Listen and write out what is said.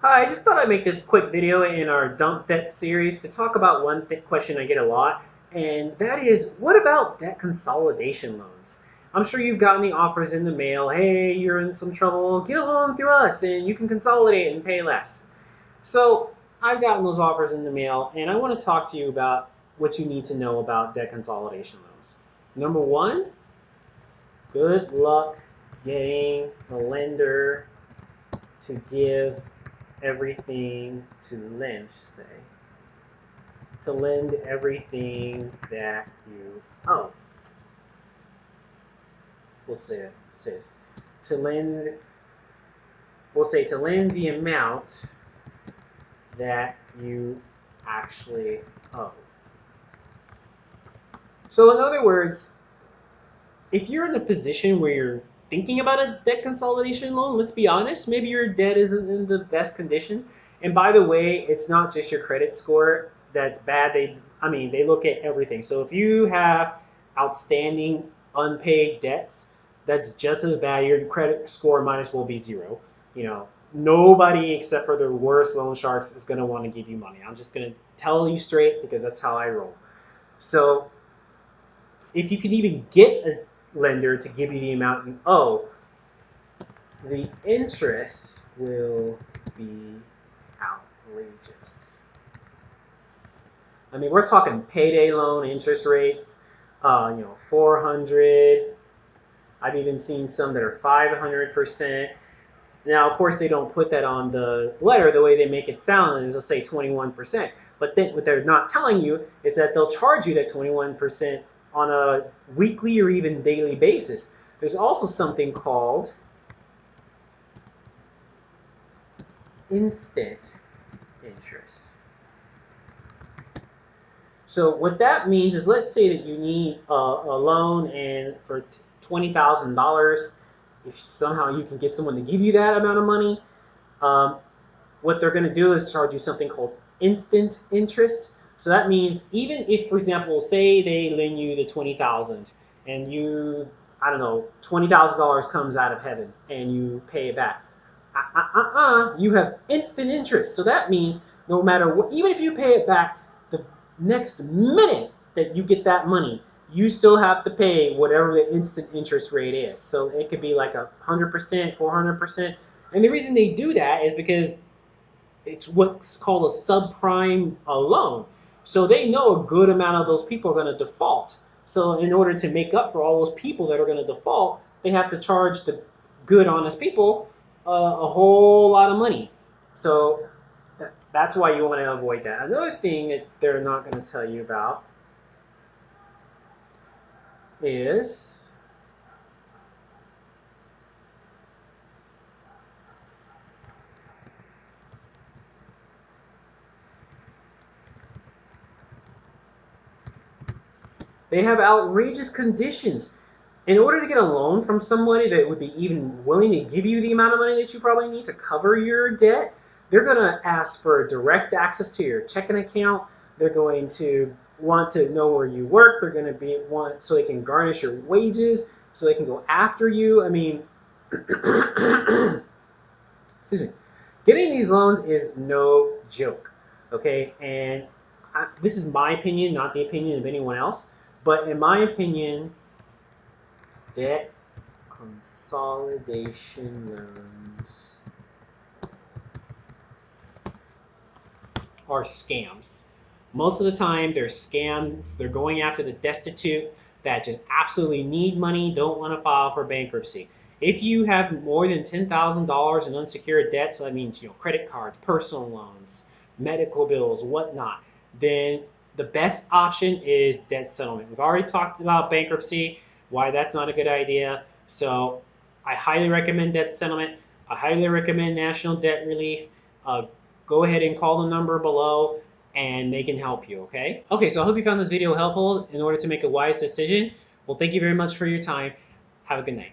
Hi, I just thought I'd make this quick video in our dump debt series to talk about one question I get a lot, and that is, what about debt consolidation loans? I'm sure you've gotten the offers in the mail. Hey, you're in some trouble, get a loan through us and you can consolidate and pay less. So I've gotten those offers in the mail, and I want to talk to you about what you need to know about debt consolidation loans. Number one, good luck getting the lender to give everything to lend, say, to lend everything that you owe. We'll say this. To lend, we'll say to lend the amount that you actually owe. So in other words, if you're in a position where you're thinking about a debt consolidation loan, let's be honest, maybe your debt isn't in the best condition. And by the way, it's not just your credit score that's bad. They look at everything. So if you have outstanding unpaid debts, that's just as bad. Your credit score might as well be zero. You know, nobody except for the worst loan sharks is going to want to give you money. I'm just going to tell you straight because that's how I roll. So if you can even get a lender to give you the amount you owe, the interest will be outrageous. I mean, we're talking payday loan interest rates, 400. I've even seen some that are 500%. Now, of course, they don't put that on the letter. The way they make it sound is they'll say 21%. But then what they're not telling you is that they'll charge you that 21% on a weekly or even daily basis. There's also something called instant interest. So what that means is, let's say that you need a loan and for $20,000, if somehow you can get someone to give you that amount of money, what they're going to do is charge you something called instant interest. So that means even if, for example, say they lend you the $20,000 and you, I don't know, $20,000 comes out of heaven and you pay it back. You have instant interest. So that means no matter what, even if you pay it back the next minute that you get that money, you still have to pay whatever the instant interest rate is. So it could be like 100%, 400%. And the reason they do that is because it's what's called a subprime loan. So they know a good amount of those people are going to default. So in order to make up for all those people that are going to default, they have to charge the good, honest people a whole lot of money. So that's why you want to avoid that. Another thing that they're not going to tell you about is they have outrageous conditions. In order to get a loan from somebody that would be even willing to give you the amount of money that you probably need to cover your debt, they're going to ask for direct access to your checking account. They're going to want to know where you work. They're going to want so they can garnish your wages, so they can go after you. I mean, excuse me. Getting these loans is no joke, okay? And this is my opinion, not the opinion of anyone else. But in my opinion, debt consolidation loans are scams. Most of the time, they're scams. They're going after the destitute that just absolutely need money, don't want to file for bankruptcy. If you have more than $10,000 in unsecured debt, so that means credit cards, personal loans, medical bills, whatnot, then the best option is debt settlement. We've already talked about bankruptcy, why that's not a good idea. So I highly recommend debt settlement. I highly recommend national debt relief. Go ahead and call the number below and they can help you, okay? Okay, so I hope you found this video helpful in order to make a wise decision. Well, thank you very much for your time. Have a good night.